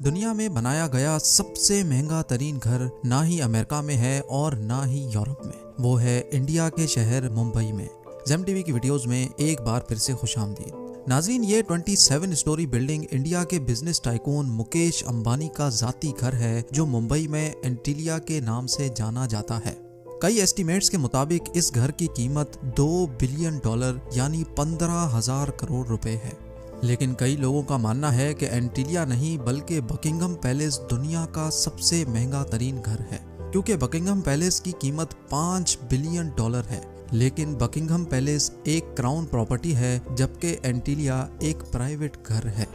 दुनिया में बनाया गया सबसे महंगा तरीन घर ना ही अमेरिका में है और ना ही यूरोप में। वो है इंडिया के शहर मुंबई में। जेम टीवी की वीडियोस में एक बार फिर से खुशामदीद नाज़रीन। ये 27 स्टोरी बिल्डिंग इंडिया के बिजनेस टाइकून मुकेश अंबानी का जाती घर है जो मुंबई में एंटीलिया के नाम से जाना जाता है। कई एस्टिमेट्स के मुताबिक इस घर की कीमत $2 बिलियन यानी 15,000 करोड़ रुपए है। लेकिन कई लोगों का मानना है कि एंटीलिया नहीं बल्कि बकिंघम पैलेस दुनिया का सबसे महंगा तरीन घर है, क्योंकि बकिंघम पैलेस की कीमत $5 बिलियन है। लेकिन बकिंघम पैलेस एक क्राउन प्रॉपर्टी है जबकि एंटीलिया एक प्राइवेट घर है।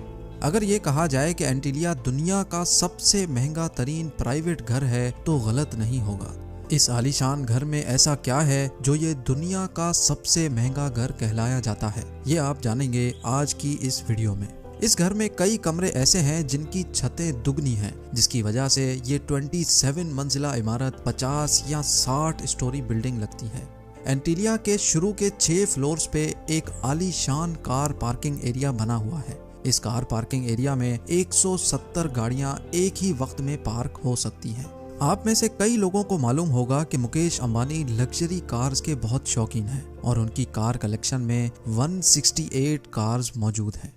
अगर ये कहा जाए कि एंटीलिया दुनिया का सबसे महंगा तरीन प्राइवेट घर है तो गलत नहीं होगा। इस आलीशान घर में ऐसा क्या है जो ये दुनिया का सबसे महंगा घर कहलाया जाता है, ये आप जानेंगे आज की इस वीडियो में। इस घर में कई कमरे ऐसे हैं जिनकी छतें दुगनी हैं, जिसकी वजह से ये 27 मंजिला इमारत 50 या 60 स्टोरी बिल्डिंग लगती है। एंटीलिया के शुरू के 6 फ्लोर्स पे एक आलीशान कार पार्किंग एरिया बना हुआ है। इस कार पार्किंग एरिया में 170 गाड़ियां एक ही वक्त में पार्क हो सकती हैं। आप में से कई लोगों को मालूम होगा कि मुकेश अंबानी लग्जरी कार्स के बहुत शौकीन हैं और उनकी कार कलेक्शन में 168 कार्स मौजूद हैं।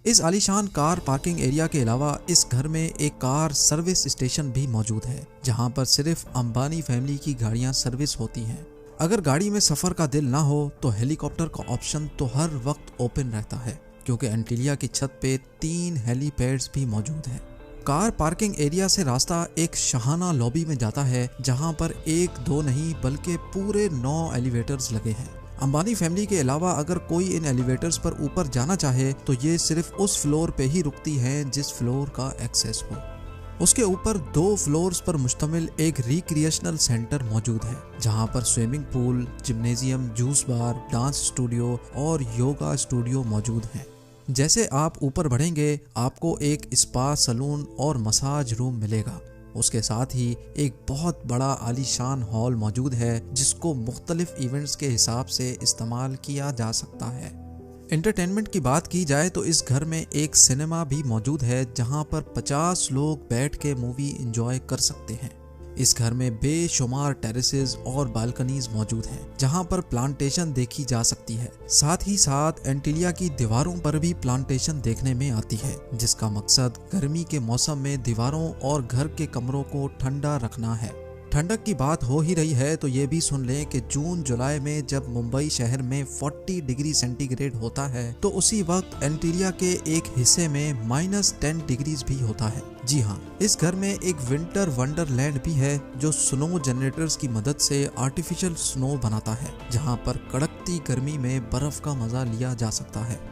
इस आलीशान कार पार्किंग एरिया के अलावा इस घर में एक कार सर्विस स्टेशन भी मौजूद है, जहां पर सिर्फ अंबानी फैमिली की गाड़ियां सर्विस होती हैं। अगर गाड़ी में सफर का दिल ना हो तो हेलीकॉप्टर का ऑप्शन तो हर वक्त ओपन रहता है, क्योंकि एंटीलिया की छत पे 3 हेलीपैड्स भी मौजूद हैं। कार पार्किंग एरिया से रास्ता एक शाहाना लॉबी में जाता है, जहां पर 1-2 नहीं बल्कि पूरे 9 एलिवेटर्स लगे हैं। अंबानी फैमिली के अलावा अगर कोई इन एलिवेटर्स पर ऊपर जाना चाहे तो ये सिर्फ उस फ्लोर पे ही रुकती हैं जिस फ्लोर का एक्सेस हो। उसके ऊपर 2 फ्लोर्स पर मुश्तमिल एक रिक्रिएशनल सेंटर मौजूद है, जहां पर स्विमिंग पूल, जिम्नेजियम, जूस बार, डांस स्टूडियो और योगा स्टूडियो मौजूद हैं। जैसे आप ऊपर बढ़ेंगे आपको एक स्पा, सलून और मसाज रूम मिलेगा। उसके साथ ही एक बहुत बड़ा आलीशान हॉल मौजूद है जिसको मुख्तलिफ इवेंट्स के हिसाब से इस्तेमाल किया जा सकता है। एंटरटेनमेंट की बात की जाए तो इस घर में एक सिनेमा भी मौजूद है, जहां पर 50 लोग बैठ के मूवी एंजॉय कर सकते हैं। इस घर में बेशुमार टेरेसेस और बालकनीज मौजूद हैं, जहां पर प्लांटेशन देखी जा सकती है। साथ ही साथ एंटीलिया की दीवारों पर भी प्लांटेशन देखने में आती है, जिसका मकसद गर्मी के मौसम में दीवारों और घर के कमरों को ठंडा रखना है। ठंडक की बात हो ही रही है तो ये भी सुन लें कि जून जुलाई में जब मुंबई शहर में 40 डिग्री सेंटीग्रेड होता है तो उसी वक्त एंटीलिया के एक हिस्से में -10 डिग्रीज भी होता है। जी हाँ, इस घर में एक विंटर वंडरलैंड भी है जो स्नो जनरेटर्स की मदद से आर्टिफिशियल स्नो बनाता है, जहाँ पर कड़कती गर्मी में बर्फ का मजा लिया जा सकता है।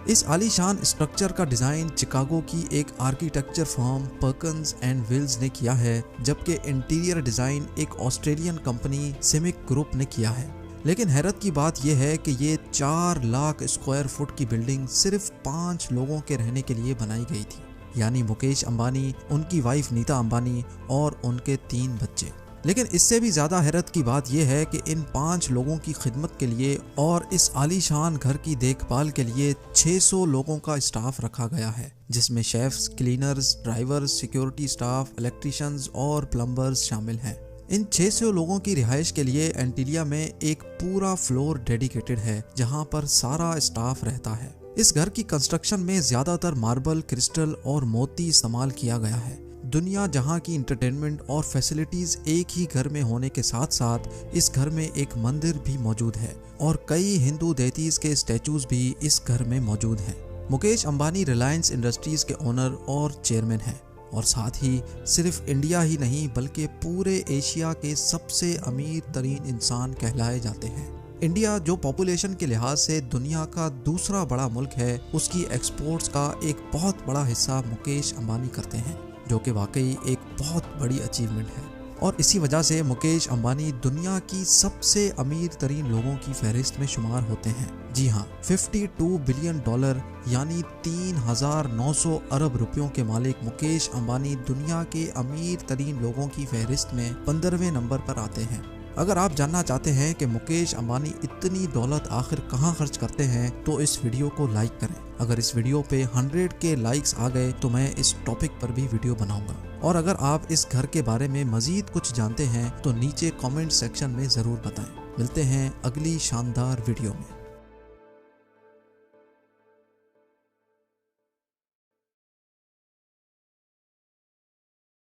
इस आलीशान स्ट्रक्चर का डिजाइन चिकागो की एक architecture firm Perkins and Wills ने किया है, जबकि इंटीरियर डिजाइन एक ऑस्ट्रेलियन कंपनी सिमिक ग्रुप ने किया है। लेकिन हैरत की बात यह है कि ये 4 लाख स्क्वायर फुट की बिल्डिंग सिर्फ 5 लोगों के रहने के लिए बनाई गई थी, यानी मुकेश अंबानी, उनकी वाइफ नीता अंबानी और उनके 3 बच्चे। लेकिन इससे भी ज्यादा हैरत की बात यह है कि इन 5 लोगों की खिदमत के लिए और इस आलीशान घर की देखभाल के लिए 600 लोगों का स्टाफ रखा गया है, जिसमें chefs, cleaners, drivers, security staff, electricians और प्लम्बर्स शामिल हैं। इन 600 लोगों की रिहाइश के लिए एंटीलिया में एक पूरा फ्लोर डेडिकेटेड है, जहां पर सारा स्टाफ रहता है। इस घर की कंस्ट्रक्शन में ज्यादातर मार्बल, क्रिस्टल और मोती इस्तेमाल किया गया है। दुनिया जहां की इंटरटेनमेंट और फैसिलिटीज एक ही घर में होने के साथ साथ इस घर में एक मंदिर भी मौजूद है और कई हिंदू देवतीज के स्टैचूज भी इस घर में मौजूद हैं। मुकेश अंबानी रिलायंस इंडस्ट्रीज के ओनर और चेयरमैन हैं और साथ ही सिर्फ इंडिया ही नहीं बल्कि पूरे एशिया के सबसे अमीर तरीन इंसान कहलाए जाते हैं। इंडिया जो पॉपुलेशन के लिहाज से दुनिया का दूसरा बड़ा मुल्क है, उसकी एक्सपोर्ट्स का एक बहुत बड़ा हिस्सा मुकेश अंबानी करते हैं, जो कि वाकई एक बहुत बड़ी अचीवमेंट है। और इसी वजह से मुकेश अंबानी दुनिया की सबसे अमीर तरीन लोगों की फहरिस्त में शुमार होते हैं। जी हाँ, $52 बिलियन यानी 3,900 अरब रुपयों के मालिक मुकेश अंबानी दुनिया के अमीर तरीन लोगों की फहरिस्त में 15वें नंबर पर आते हैं। अगर आप जानना चाहते हैं कि मुकेश अंबानी इतनी दौलत आखिर कहां खर्च करते हैं तो इस वीडियो को लाइक करें। अगर इस वीडियो पे 100 के लाइक्स आ गए तो मैं इस टॉपिक पर भी वीडियो बनाऊंगा। और अगर आप इस घर के बारे में मजीद कुछ जानते हैं तो नीचे कमेंट सेक्शन में जरूर बताएं। मिलते हैं अगली शानदार वीडियो में।